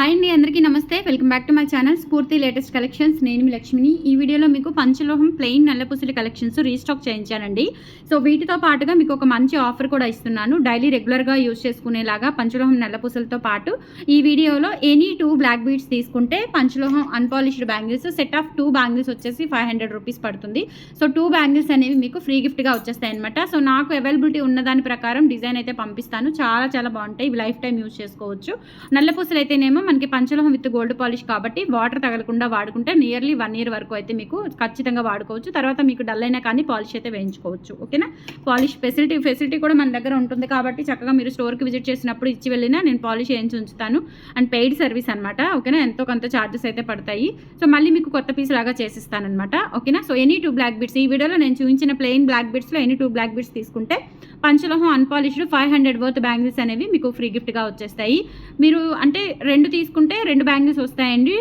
Hi అండి, అందరికీ నమస్తే. Welcome back to my channel స్ఫూర్తి లేటెస్ట్ కలెక్షన్స్. నేను మీ లక్ష్మిని. ఈ వీడియోలో మీకు పంచలోహం ప్లెయిన్ నల్లపూసల కలెక్షన్స్ రీస్టాక్ చేయించానండి. సో వీటితో పాటుగా మీకు ఒక మంచి ఆఫర్ కూడా ఇస్తున్నాను. డైలీ రెగ్యులర్గా యూజ్ చేసుకునేలాగా పంచలోహం నల్లపూసలతో పాటు ఈ వీడియోలో ఎనీ 2 బ్లాక్ బీడ్స్ తీసుకుంటే పంచలోహం unpolished bangles set of 2 bangles వచ్చేసి 500 రూపీస్ పడుతుంది. సో 2 బ్యాంగిల్స్ అనేవి మీకు ఫ్రీ గిఫ్ట్గా వచ్చేస్తాయి అనమాట. సో నాకు అవైలబిలిటీ ఉన్న దాని ప్రకారం డిజైన్ అయితే పంపిస్తాను. చాలా బాగుంటాయి. ఇవి లైఫ్ టైం యూజ్ చేసుకోవచ్చు. నల్లపూసలు అయితేనేమో మనకి పంచలోహం విత్ గోల్డ్ పాలిష్ కాబట్టి వాటర్ తగలకుండా వాడుకుంటే నియర్లీ 1 year వరకు అయితే మీకు ఖచ్చితంగా వాడుకోవచ్చు. తర్వాత మీకు డల్ అయినా కానీ పాలిష్ అయితే వేయించుకోవచ్చు. ఓకేనా. పాలిష్ ఫెసిలిటీ కూడా మన దగ్గర ఉంటుంది కాబట్టి చక్కగా మీరు స్టోర్కి విజిట్ చేసినప్పుడు ఇచ్చి వెళ్ళినా నేను పాలిష్ వేయించి ఉంచుతాను. అండ్ పెయిడ్ సర్వీస్ అనమాట. ఓకేనా. ఎంతో కొంత ఛార్జెస్ అయితే పడతాయి. సో మళ్ళీ మీకు కొత్త పీస్ లాగా చేసిస్తానమాట. ఓకేనా. సో ఎనీ 2 బ్లాక్ బీడ్స్ ఈ వీడియోలో నేను చూపించిన ప్లెయిన్ బ్లాక్ బీడ్స్లో ఎనీ 2 బ్లాక్ బీడ్స్ తీసుకుంటే పంచలోహం అన్పాలిష్డ్ 500 వర్త్ బ్యాంగిల్స్ అనేవి మీకు ఫ్రీ గిఫ్ట్గా వచ్చేస్తాయి. మీరు అంటే 2 తీసుకుంటే 2 బ్యాంగిల్స్ వస్తాయండి.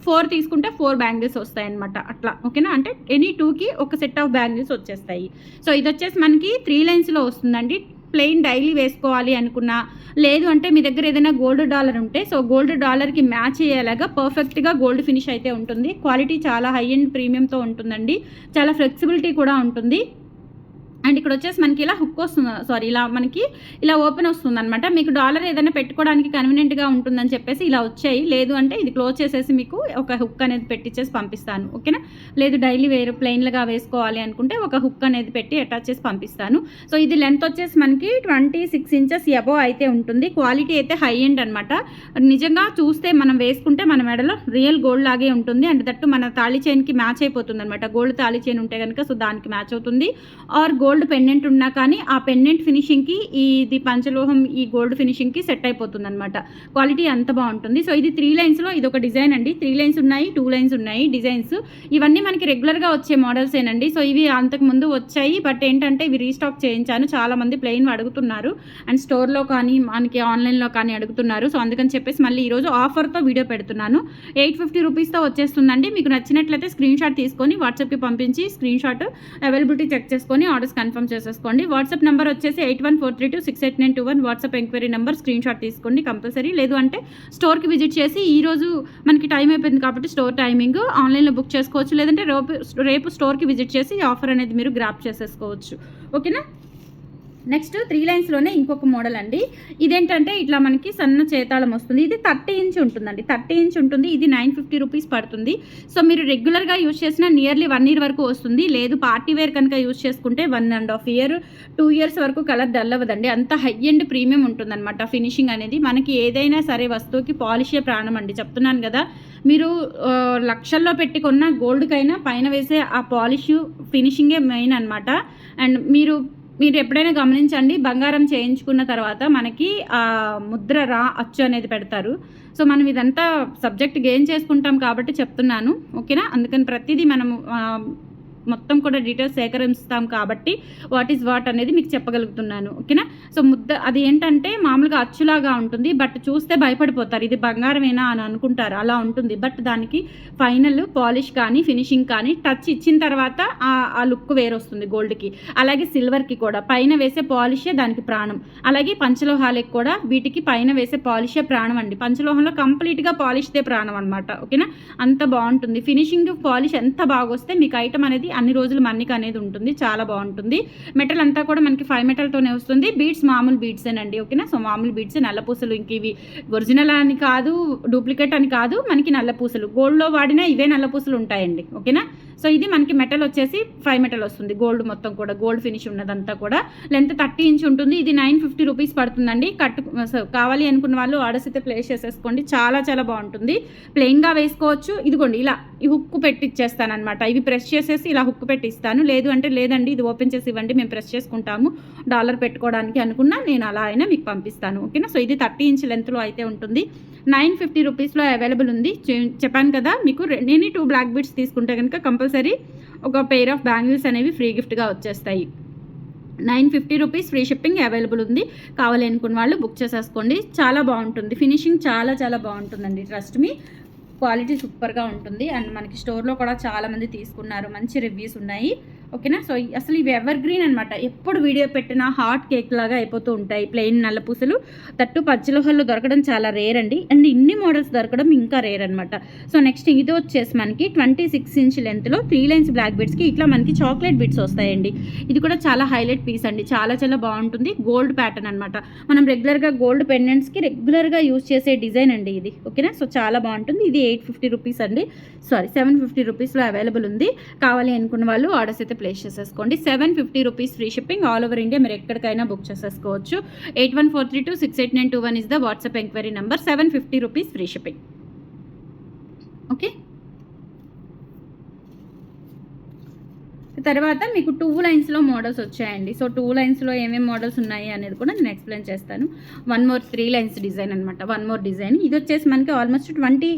4 తీసుకుంటే 4 బ్యాంగిల్స్ వస్తాయన్నమాట. అట్లా. ఓకేనా. అంటే ఎనీ 2కి ఒక సెట్ ఆఫ్ బ్యాంగిల్స్ వచ్చేస్తాయి. సో ఇది వచ్చేసి మనకి 3 లైన్స్లో వస్తుందండి. ప్లెయిన్ డైలీ వేసుకోవాలి అనుకున్నా, లేదు అంటే మీ దగ్గర ఏదైనా గోల్డ్ డాలర్ ఉంటే సో గోల్డ్ డాలర్కి మ్యాచ్ అయ్యేలాగా పర్ఫెక్ట్గా గోల్డ్ ఫినిష్ అయితే ఉంటుంది. క్వాలిటీ చాలా హై అండ్ ప్రీమియంతో ఉంటుందండి. చాలా ఫ్లెక్సిబిలిటీ కూడా ఉంటుంది. అండ్ ఇక్కడ వచ్చేసి మనకి ఇలా హుక్ వస్తుంది, ఇలా మనకి ఇలా ఓపెన్ వస్తుంది అనమాట. మీకు డాలర్ ఏదైనా పెట్టుకోవడానికి కన్వీనియంట్గా ఉంటుందని చెప్పేసి ఇలా వచ్చాయి. లేదు అంటే ఇది క్లోజ్ చేసేసి మీకు ఒక హుక్ అనేది పెట్టించేసి పంపిస్తాను. ఓకేనా. లేదు డైలీ ప్లెయిన్లుగా వేసుకోవాలి అనుకుంటే ఒక హుక్ అనేది పెట్టి అటాచ్ చేసి పంపిస్తాను. సో ఇది లెంత్ వచ్చేసి మనకి 26 inches అబోవ్ అయితే ఉంటుంది. క్వాలిటీ అయితే హై ఎండ్ అనమాట. నిజంగా చూస్తే మనం వేసుకుంటే మన మెడలో రియల్ గోల్డ్ లాగే ఉంటుంది. అండ్ దట్టు మన తాళి చైన్కి మ్యాచ్ అయిపోతుంది అనమాట. గోల్డ్ తాళి చైన్ ఉంటే కనుక సో దానికి మ్యాచ్ అవుతుంది. ఆర్ గోల్డ్ పెండెంట్ ఉన్నా కానీ ఆ పెండెంట్ ఫినిషింగ్కి ఇది పంచలోహం ఈ గోల్డ్ ఫినిషింగ్కి సెట్ అయిపోతుంది అనమాట. క్వాలిటీ అంత బాగుంటుంది. సో ఇది 3 లైన్స్లో ఇది ఒక డిజైన్ అండి. 3 లైన్స్ ఉన్నాయి, 2 లైన్స్ ఉన్నాయి డిజైన్స్. ఇవన్నీ మనకి రెగ్యులర్గా వచ్చే మోడల్స్ ఏనండి. సో ఇవి అంతకుముందు వచ్చాయి, బట్ ఏంటంటే ఇవి రీస్టాక్ చేయించాను. చాలామంది ప్లెయిన్ అడుగుతున్నారు అండ్ స్టోర్లో కానీ మనకి ఆన్లైన్లో కానీ అడుగుతున్నారు. సో అందుకని చెప్పేసి మళ్ళీ ఈరోజు ఆఫర్తో వీడియో పెడుతున్నాను. 850 రూపీస్తో వచ్చేస్తుందండి. మీకు నచ్చినట్లయితే స్క్రీన్ షాట్ తీసుకొని వాట్సాప్కి పంపించి స్క్రీన్ షాట్ అవైలబిలిటీ చెక్ చేసుకొని ఆర్డర్స్ కన్ఫర్మ్ చేసేసుకోండి. వాట్సాప్ నెంబర్ వచ్చేసి 8143268921 WhatsApp enquiry number. Screen shot తీసుకోండి కంపల్సరీ. లేదు అంటే స్టోర్కి విజిట్ చేసి ఈరోజు మనకి టైం అయిపోయింది కాబట్టి స్టోర్ టైమింగ్ ఆన్లైన్లో బుక్ చేసుకోవచ్చు. లేదంటే రేపు స్టోర్కి విజిట్ చేసి ఈ ఆఫర్ అనేది మీరు గ్రాప్ చేసేసుకోవచ్చు. ఓకేనా. నెక్స్ట్ 3 లైన్స్లోనే ఇంకొక మోడల్ అండి. ఇదేంటంటే ఇట్లా మనకి సన్న చేతాళం వస్తుంది. ఇది 30 inch ఉంటుందండి. 30 inch ఉంటుంది. ఇది 950 రూపీస్ పడుతుంది. సో మీరు రెగ్యులర్గా యూజ్ చేసిన నియర్లీ 1 year వరకు వస్తుంది. లేదు పార్టీ వేర్ కనుక యూజ్ చేసుకుంటే 1.5 year 2 years వరకు కలర్ డల్ అవ్వదండి. అంత హై అండ్ ప్రీమియం ఉంటుందన్నమాట. ఫినిషింగ్ అనేది మనకి ఏదైనా సరే వస్తువుకి పాలిషే ప్రాణం అండి. చెప్తున్నాను కదా, మీరు లక్షల్లో పెట్టుకున్న గోల్డ్కైనా పైన వేసే ఆ పాలిష్ ఫినిషింగే మెయిన్ అనమాట. అండ్ మీరు ఎప్పుడైనా గమనించండి, బంగారం చేయించుకున్న తర్వాత మనకి ముద్ర అచ్చు అనేది పెడతారు. సో మనం ఇదంతా సబ్జెక్ట్ గెయిన్ చేసుకుంటాం కాబట్టి చెప్తున్నాను. ఓకేనా. అందుకని ప్రతిదీ మనము మొత్తం కూడా డీటెయిల్స్ సేకరిస్తాం కాబట్టి వాట్ ఈజ్ వాట్ అనేది మీకు చెప్పగలుగుతున్నాను. ఓకేనా. సో అది ఏంటంటే మామూలుగా అచ్చులాగా ఉంటుంది, బట్ చూస్తే భయపడిపోతారు ఇది బంగారమేనా అని అనుకుంటారు. అలా ఉంటుంది. బట్ దానికి ఫైనల్ పాలిష్ కానీ ఫినిషింగ్ కానీ టచ్ ఇచ్చిన తర్వాత ఆ లుక్ వేరొస్తుంది గోల్డ్కి. అలాగే సిల్వర్కి కూడా పైన వేసే పాలిషే దానికి ప్రాణం. అలాగే పంచలోహాలకి కూడా వీటికి పైన వేసే పాలిషే ప్రాణం అండి. పంచలోహంలో కంప్లీట్గా పాలిష్దే ప్రాణం అనమాట. ఓకేనా. అంత బాగుంటుంది. ఫినిషింగ్ పాలిష్ ఎంత బాగొస్తే మీకు ఐటమ్ అనేది అన్ని రోజులు మన్నిక అనేది ఉంటుంది. చాలా బాగుంటుంది. మెటల్ అంతా కూడా మనకి 5 metalతోనే వస్తుంది. బీడ్స్ మామూలు బీడ్సేనండి. ఓకేనా. సో మామూలు బీడ్స్ నల్లపూసలు. ఇంక ఇవి ఒరిజినల్ అని కాదు, డూప్లికేట్ అని కాదు, మనకి నల్లపూసలు. గోల్డ్లో వాడినా ఇవే నల్లపూసలు ఉంటాయండి. ఓకేనా. సో ఇది మనకి మెటల్ వచ్చేసి 5 metal వస్తుంది. గోల్డ్ మొత్తం కూడా గోల్డ్ ఫినిష్ ఉన్నదంతా కూడా. లెంత్ 30 inch ఉంటుంది. ఇది 950 రూపీస్ పడుతుందండి. కావాలి అనుకున్న వాళ్ళు ఆర్డర్స్ అయితే ప్లేస్ చేసేసుకోండి. చాలా బాగుంటుంది. ప్లెయిన్గా వేసుకోవచ్చు. ఇదిగోండి ఇలా ఈ హుక్ పెట్టిచ్చేస్తాను అనమాట. ఇవి ప్రెస్ చేసేసి ఇలా హుక్ పెట్టిస్తాను. లేదు అంటే లేదండి ఇది ఓపెన్ చేసి ఇవ్వండి మేము ప్రెస్ చేసుకుంటాము డాలర్ పెట్టుకోవడానికి అనుకున్నా నేను అలా అయినా మీకు పంపిస్తాను. ఓకేనా. సో ఇది 30 inch లెంత్లో అయితే ఉంటుంది. 950 రూపీస్లో అవైలబుల్ ఉంది. చెప్పాను కదా మీకు నేను 2 బ్లాక్ బీడ్స్ తీసుకుంటే కనుక కంపల్సరీ ఒక పెయిర్ ఆఫ్ బ్యాంగిల్స్ అనేవి ఫ్రీ గిఫ్ట్గా వచ్చేస్తాయి. 950 రూపీస్ ఫ్రీ షిప్పింగ్ అవైలబుల్ ఉంది. కావాలి అనుకున్న వాళ్ళు బుక్ చేసేసుకోండి. చాలా బాగుంటుంది. ఫినిషింగ్ చాలా బాగుంటుందండి. Trust me. క్వాలిటీ సూపర్గా ఉంటుంది. అండ్ మనకి స్టోర్లో కూడా చాలామంది తీసుకున్నారు. మంచి రివ్యూస్ ఉన్నాయి. ఓకేనా. సో అసలు ఇవి ఎవర్ గ్రీన్ అనమాట, ఎప్పుడు వీడియో పెట్టినా హాట్ కేక్ లాగా అయిపోతూ ఉంటాయి ప్లెయిన్ నల్ల పూసలు. తట్టు పచ్చిలోహల్లో దొరకడం చాలా రేర్ అండి, అండ్ ఇన్ని మోడల్స్ దొరకడం ఇంకా రేర్ అనమాట. సో నెక్స్ట్ ఇది వచ్చేసి మనకి 26 ఇంచ్ లెంత్లో 3 లైన్స్ బ్లాక్ బీడ్స్కి ఇట్లా మనకి చాక్లెట్ బీడ్స్ వస్తాయండి. ఇది కూడా చాలా హైలైట్ పీస్ అండి, చాలా చాలా బాగుంటుంది. గోల్డ్ ప్యాటర్న్ అనమాట, మనం రెగ్యులర్గా గోల్డ్ పెండెంట్స్కి రెగ్యులర్గా యూజ్ చేసే డిజైన్ అండి ఇది. ఓకేనా. సో చాలా బాగుంటుంది. ఇది 850 రూపీస్ అండి, సారీ 750 రూపీస్లో అవైలబుల్ ఉంది. కావాలి అనుకున్న వాళ్ళు ఆర్డర్స్ అయితే ప్లేస్ చేసేసుకోండి. 750 rupees free shipping all over India, మీరు ఎక్కడికైనా బుక్ చేసేసుకోవచ్చు. 8143268921 is the WhatsApp enquiry number. 750 rupees free shipping. Okay. తర్వాత మీకు 2 లైన్స్లో మోడల్స్ వచ్చాయండి. సో 2 లైన్స్లో ఏమేమి మోడల్స్ ఉన్నాయి అనేది కూడా నేను ఎక్స్ప్లెయిన్ చేస్తాను. 1 మోర్ 3 లైన్స్ డిజైన్ అనమాట, 1 మోర్ డిజైన్. ఇది వచ్చేసి మనకి ఆల్మోస్ట్ 20,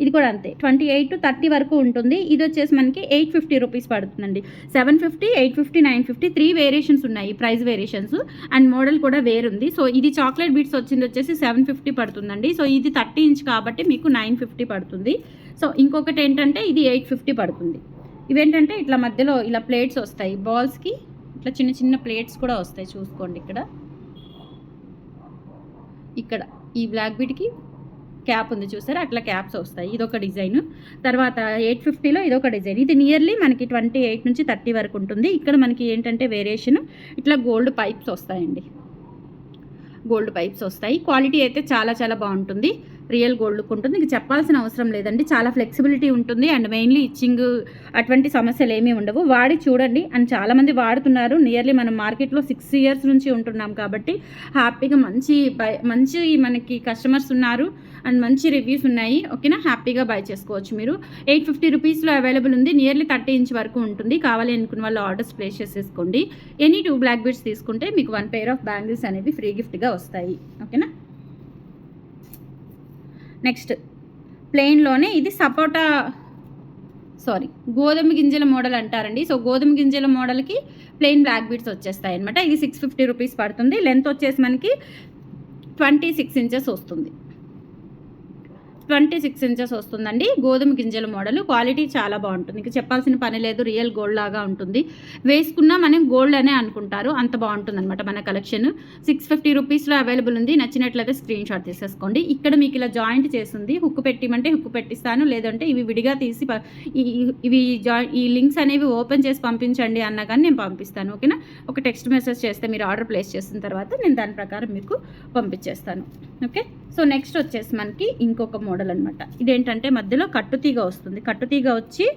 ఇది కూడా అంతే 28 to 30 వరకు ఉంటుంది. ఇది వచ్చేసి మనకి 850 రూపీస్ పడుతుందండి. 750, 850, 950 3 వేరియేషన్స్ ఉన్నాయి, ప్రైస్ వేరియేషన్స్, అండ్ మోడల్ కూడా వేరుంది. సో ఇది చాక్లెట్ బీట్స్ వచ్చింది వచ్చేసి 750 పడుతుందండి. సో ఇది 30 ఇంచ్ కాబట్టి మీకు 950 పడుతుంది. సో ఇంకొకటి ఏంటంటే ఇది 850 పడుతుంది. ఇవేంటంటే ఇట్లా మధ్యలో ఇలా ప్లేట్స్ వస్తాయి, బాల్స్కి ఇట్లా చిన్న చిన్న ప్లేట్స్ కూడా వస్తాయి. చూసుకోండి ఇక్కడ ఈ బ్లాక్ బీడ్కి క్యాప్ ఉంది చూసారా, అట్లా క్యాప్స్ వస్తాయి. ఇదొక డిజైన్. తర్వాత 850లో ఇదొక డిజైన్. ఇది నియర్లీ మనకి 28 నుంచి 30 వరకు ఉంటుంది. ఇక్కడ మనకి ఏంటంటే వేరియేషన్ ఇట్లా గోల్డ్ పైప్స్ వస్తాయండి, గోల్డ్ పైప్స్ వస్తాయి. క్వాలిటీ అయితే చాలా చాలా బాగుంటుంది, రియల్ గోల్డ్ లుక్ ఉంటుంది. ఇంక చెప్పాల్సిన అవసరం లేదండి, చాలా ఫ్లెక్సిబిలిటీ ఉంటుంది. అండ్ మెయిన్లీ ఇచ్చింగ్ అటువంటి సమస్యలు ఏమీ ఉండవు. వాడి చూడండి, అండ్ చాలామంది వాడుతున్నారు. నియర్లీ మనం మార్కెట్లో 6 years నుంచి ఉంటున్నాం కాబట్టి హ్యాపీగా మంచి మనకి కస్టమర్స్ ఉన్నారు అండ్ మంచి రివ్యూస్ ఉన్నాయి. ఓకేనా, హ్యాపీగా బై చేసుకోవచ్చు మీరు. 850 రూపీస్లో అవైలబుల్ ఉంది. నియర్లీ 30 ఇంచ్ వరకు ఉంటుంది. కావాలి అనుకున్న వాళ్ళు ఆర్డర్స్ ప్లేస్ చేసేసుకోండి. ఎనీ 2 బ్లాక్ బీడ్స్ తీసుకుంటే మీకు 1 pair ఆఫ్ బ్యాంగిల్స్ అనేవి ఫ్రీ గిఫ్ట్గా వస్తాయి. ఓకేనా. నెక్స్ట్ ప్లెయిన్లోనే ఇది సపోటా గోధుమ గింజల మోడల్ అంటారండి. సో గోధుమ గింజల మోడల్కి ప్లెయిన్ బ్లాక్ బీడ్స్ వచ్చేస్తాయి అనమాట. ఇది 650 రూపీస్ పడుతుంది. లెంత్ వచ్చేసి మనకి 26 ఇంచెస్ వస్తుంది, 26 ఇంచెస్ వస్తుందండి. గోధుమ గింజల మోడల్, క్వాలిటీ చాలా బాగుంటుంది. ఇంకా చెప్పాల్సిన పని లేదు, రియల్ గోల్డ్ లాగా ఉంటుంది. వేసుకున్నా మనం గోల్డ్ అనే అనుకుంటారు, అంత బాగుంటుంది అనమాట మన కలెక్షన్. 650 రూపీస్లో అవైలబుల్ ఉంది. నచ్చినట్లయితే స్క్రీన్ షాట్ తీసేసుకోండి. ఇక్కడ మీకు ఇలా జాయింట్ చేస్తుంది, హుక్ పెట్టిమంటే హుక్ పెట్టిస్తాను, లేదంటే ఇవి విడిగా తీసి ఈ లింక్స్ అనేవి ఓపెన్ చేసి పంపించండి అన్నా కానీ నేను పంపిస్తాను. ఓకేనా. ఒక టెక్స్ట్ మెసేజ్ చేస్తే మీరు ఆర్డర్ ప్లేస్ చేసిన తర్వాత నేను దాని ప్రకారం మీకు పంపించేస్తాను. ఓకే. సో నెక్స్ట్ వచ్చేసి మనకి ఇంకొక మోడల్ అనమాట. ఇదేంటంటే మధ్యలో కట్టుతీగ వస్తుంది. కట్టుతీగ వచ్చి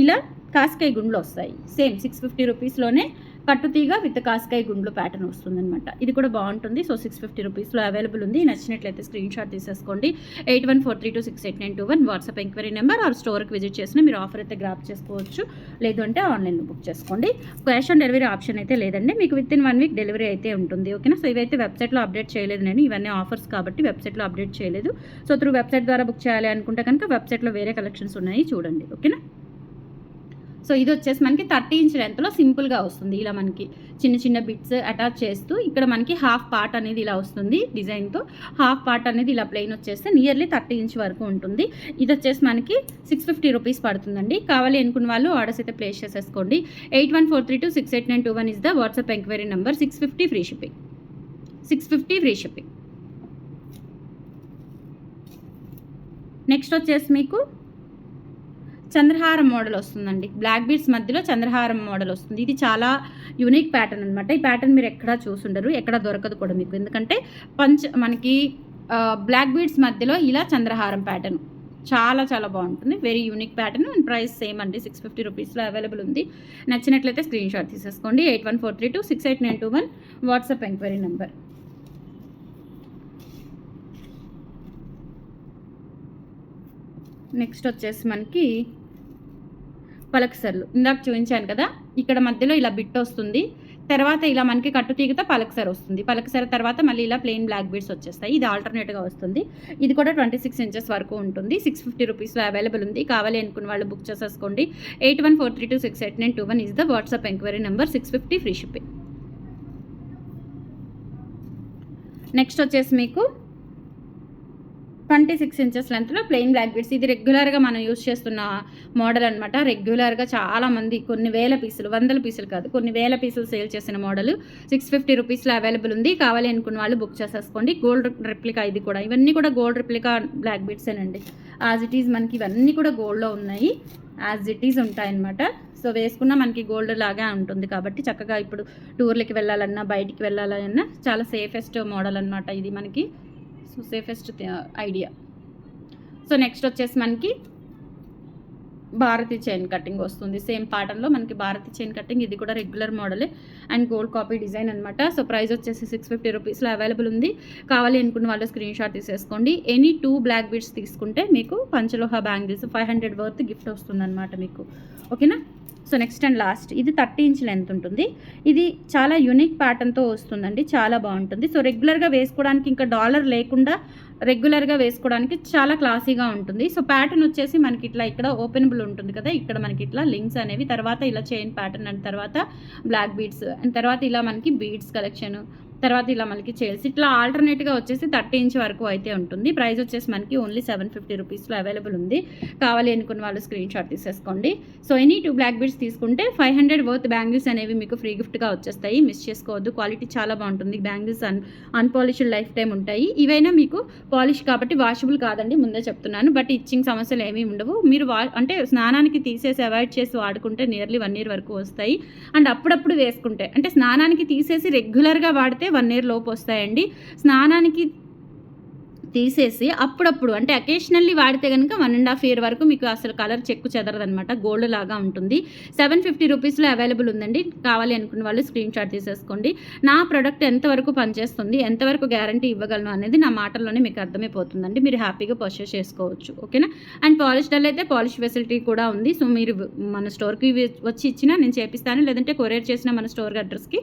ఇలా కాస్కాయ గుండ్లు వస్తాయి. సేమ్ 650 రూపీస్లోనే కట్టుతీగ విత్ కాస్కాయ గుండ్లు ప్యాటర్న్ వస్తుందన్నమాట. ఇది కూడా బాగుంటుంది. సో 650 రూపీస్లో అవైలబుల్ ఉంది. నచ్చినట్లయితే స్క్రీన్ షాట్ తీసేసుకోండి. 8143268921 వాట్సాప్ ఎంక్వైరీ నెంబర్ ఆర్ స్టోర్కి విజిట్ చేసిన మీరు ఆఫర్ అయితే గ్రాప్ చేసుకోవచ్చు, లేదు అంటే ఆన్లైన్లో బుక్ చేసుకోండి. క్యాష్ ఆన్ డెలివరీ ఆప్షన్ అయితే లేదండి, మీకు విత్ ఇన్ 1 week డెలివరీ అయితే ఉంటుంది. ఓకేనా. సో ఇవైతే వెబ్సైట్లో అప్డేట్ చేయలేదు నేను, ఇవన్నీ ఆఫర్స్ కాబట్టి వెబ్సైట్లో అప్డేట్ చేయలేదు. సో త్రూ వెబ్సైట్ ద్వారా బుక్ చేయాలి అనుకుంటే కనుక వెబ్సైట్లో వేరే కలెక్షన్స్ ఉన్నాయి, చూడండి. ఓకేనా. సో ఇది వచ్చేసి మనకి 30 ఇంచ్ లెంత్లో సింపుల్గా వస్తుంది. ఇలా మనకి చిన్న చిన్న బిట్స్ అటాచ్ చేస్తూ ఇక్కడ మనకి హాఫ్ పార్ట్ అనేది ఇలా వస్తుంది డిజైన్తో. హాఫ్ పార్ట్ అనేది ఇలా ప్లెయిన్ వచ్చేస్తే నియర్లీ 30 ఇంచ్ వరకు ఉంటుంది. ఇది వచ్చేసి మనకి 650 రూపీస్ పడుతుందండి. కావాలి అనుకున్న వాళ్ళు ఆర్డర్స్ అయితే ప్లేస్ చేసేసుకోండి. 8143268921 is the WhatsApp enquiry number. 650 free shipping, 650 free shipping. Next వచ్చేసి మీకు చంద్రహారం మోడల్ వస్తుందండి. బ్లాక్ బీడ్స్ మధ్యలో చంద్రహారం మోడల్ వస్తుంది. ఇది చాలా యూనిక్ ప్యాటర్న్ అనమాట. ఈ ప్యాటర్న్ మీరు ఎక్కడా చూసుండరు, ఎక్కడ దొరకదు కూడా మీకు. ఎందుకంటే మనకి బ్లాక్ బీడ్స్ మధ్యలో ఇలా చంద్రహారం ప్యాటర్న్ చాలా చాలా బాగుంటుంది. Very unique pattern and price same అండి, 650 రూపీస్లో అవైలబుల్ ఉంది. నచ్చినట్లయితే స్క్రీన్ షాట్ తీసేసుకోండి. 8143268921 వాట్సాప్ ఎంక్వైరీ నెంబర్. నెక్స్ట్ వచ్చేసి మనకి పలకసర్లు ఇందాక చూపించాను కదా, ఇక్కడ మధ్యలో ఇలా బిట్ వస్తుంది. తర్వాత ఇలా మనకి కట్టుతీగతో పలకసర వస్తుంది. పలకసర తర్వాత మళ్ళీ ఇలా ప్లెయిన్ బ్లాక్ బీడ్స్ వచ్చేస్తాయి. ఇది ఆల్టర్నేట్గా వస్తుంది. ఇది కూడా 26 ఇంచెస్ వరకు ఉంటుంది. 650 రూపీస్లో అవైలబుల్ ఉంది. కావాలి అనుకున్న వాళ్ళు బుక్ చేసేసుకోండి. 8143268921 is the WhatsApp enquiry number. 650 free shipping. Next వచ్చేసి మీకు 26 ఇంచెస్ లెంత్లో ప్లెయిన్ బ్లాక్ బీడ్స్. ఇది రెగ్యులర్గా మనం యూజ్ చేస్తున్న మోడల్ అనమాట. రెగ్యులర్గా చాలామంది కొన్ని వేల పీసులు, వందల పీసులు కాదు, కొన్ని వేల పీసులు సేల్ చేసిన మోడల్ 650 రూపీస్లో అవైలబుల్ ఉంది. కావాలి అనుకున్న వాళ్ళు బుక్ చేసేసుకోండి. గోల్డ్ రెప్లికా ఇది కూడా, ఇవన్నీ కూడా గోల్డ్ రెప్లికా బ్లాక్ బీడ్సేనండి. యాజ్ ఇట్ ఈజ్ మనకి ఇవన్నీ కూడా గోల్డ్లో ఉన్నాయి, యాజ్ ఇట్ ఈజ్ ఉంటాయన్నమాట. సో వేసుకున్న మనకి గోల్డ్ లాగా ఉంటుంది కాబట్టి చక్కగా ఇప్పుడు టూర్లకి వెళ్ళాలన్నా, బయటికి వెళ్ళాలన్నా చాలా సేఫెస్ట్ మోడల్ అనమాట ఇది మనకి. So safest idea. So next వచ్చేసి మనకి భారతీ చైన్ కటింగ్ వస్తుంది. సేమ్ ప్యాటర్న్లో మనకి భారతీ చైన్ కటింగ్, ఇది కూడా రెగ్యులర్ మోడలే అండ్ గోల్డ్ కాపీ డిజైన్ అనమాట. సో ప్రైస్ వచ్చేసి 650 రూపీస్లో అవైలబుల్ ఉంది. కావాలి అనుకున్న వాళ్ళు స్క్రీన్ షాట్ తీసేసుకోండి. ఎనీ 2 బ్లాక్ బీడ్స్ తీసుకుంటే మీకు పంచలోహ బ్యాంగిల్స్ 500 వర్త్ గిఫ్ట్ వస్తుంది అనమాట మీకు. ఓకేనా. సో నెక్స్ట్ అండ్ లాస్ట్, ఇది 30 ఇంచ్ లెంత్ ఉంటుంది. ఇది చాలా యూనిక్ ప్యాటర్న్తో వస్తుందండి, చాలా బాగుంటుంది. సో రెగ్యులర్గా వేసుకోవడానికి, ఇంకా డాలర్ లేకుండా రెగ్యులర్గా వేసుకోవడానికి చాలా క్లాసీగా ఉంటుంది. సో ప్యాటర్న్ వచ్చేసి మనకి ఇట్లా ఇక్కడ ఓపెనబుల్ ఉంటుంది కదా, ఇక్కడ మనకి ఇట్లా లింక్స్ అనేవి, తర్వాత ఇలా చైన్ ప్యాటర్న్ అండ్ తర్వాత బ్లాక్ బీడ్స్ అండ్ తర్వాత ఇలా మనకి బీడ్స్ కలెక్షన్, తర్వాత ఇలా మనకి చైల్స్, ఇట్లా ఆల్టర్నేట్గా వచ్చేసి 30 ఇంచ్ వరకు అయితే ఉంటుంది. ప్రైస్ వచ్చేసి మనకి ఓన్లీ 750 రూపీస్లో అవైలబుల్ ఉంది. కావాలి అనుకున్న వాళ్ళు స్క్రీన్ షాట్ తీసేసుకోండి. సో ఎనీ 2 బ్లాక్ బీడ్స్ తీసుకుంటే 500 వర్త్ బ్యాంగిల్స్ అనేవి మీకు ఫ్రీ గిఫ్ట్గా వచ్చేస్తాయి. మిస్ చేసుకోవద్దు, క్వాలిటీ చాలా బాగుంటుంది. బ్యాంగిల్స్ అన్పాలిష్డ్ లైఫ్ టైం ఉంటాయి. ఇవైనా మీకు పాలిష్ కాబట్టి వాషబుల్ కాదండి, ముందే చెప్తున్నాను. బట్ ఇచ్చింగ్ సమస్యలు ఏమీ ఉండవు. మీరు అంటే స్నానానికి తీసేసి అవాయిడ్ చేసి వాడుకుంటే నియర్లీ 1 ఇయర్ వరకు వస్తాయి. అండ్ అప్పుడప్పుడు వేసుకుంటే, అంటే స్నానానికి తీసేసి రెగ్యులర్గా వాడితే 1 ఇయర్ లోపు వస్తాయండి. స్నానానికి తీసేసి అప్పుడప్పుడు అంటే అకేషనల్లీ వాడితే కనుక 1.5 ఇయర్ వరకు మీకు అసలు కలర్ చెక్కు చెదరదనమాట, గోల్డ్ లాగా ఉంటుంది. 750 రూపీస్లో అవైలబుల్ ఉందండి. కావాలి అనుకున్న వాళ్ళు స్క్రీన్ షాట్ తీసేసుకోండి. నా ప్రోడక్ట్ ఎంతవరకు పనిచేస్తుంది, ఎంతవరకు గ్యారంటీ ఇవ్వగలను అనేది నా మాటల్లోనే మీకు అర్థమైపోతుందండి. మీరు హ్యాపీగా పర్చేస్ చేసుకోవచ్చు. ఓకేనా. అండ్ పాలిష్ డల్ అయితే పాలిష్ ఫెసిలిటీ కూడా ఉంది. సో మీరు మన స్టోర్కి వచ్చి ఇచ్చినా నేను చేపిస్తాను, లేదంటే కొరియర్ చేసిన మన స్టోర్ అడ్రస్కి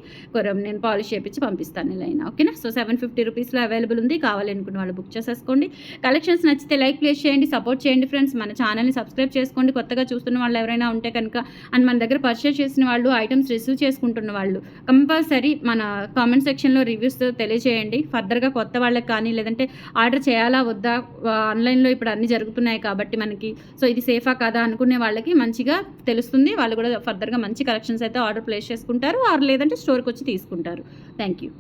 నేను పాలిష్ చేపించి పంపిస్తాను ఇలా అయినా. ఓకేనా. సో 750 రూపీస్లో అవైలబుల్ ఉంది. కావాలి అనుకున్న వాళ్ళు బుక్ చేసేసుకోండి. కలెక్షన్స్ నచ్చితే లైక్ ప్లేస్ చేయండి, సపోర్ట్ చేయండి ఫ్రెండ్స్. మన ఛానల్ని సబ్స్క్రైబ్ చేసుకోండి. కొత్తగా చూస్తున్న వాళ్ళు ఎవరైనా ఉంటే కనుక, అండ్ మన దగ్గర పర్చేస్ చేసిన వాళ్ళు, ఐటమ్స్ రిసీవ్ చేసుకుంటున్న వాళ్ళు కంపల్సరీ మన కామెంట్ సెక్షన్లో రివ్యూస్ తెలియజేయండి. ఫర్దర్గా కొత్త వాళ్ళకి కానీ, లేదంటే ఆర్డర్ చేయాలా వద్దా, ఆన్లైన్లో ఇప్పుడు అన్నీ జరుగుతున్నాయి కాబట్టి మనకి, సో ఇది సేఫా కాదా అనుకునే వాళ్ళకి మంచిగా తెలుస్తుంది. వాళ్ళు కూడా ఫర్దర్గా మంచి కలెక్షన్స్ అయితే ఆర్డర్ ప్లేస్ చేసుకుంటారు, ఆర్ లేదంటే స్టోర్కి వచ్చి తీసుకుంటారు. Thank you.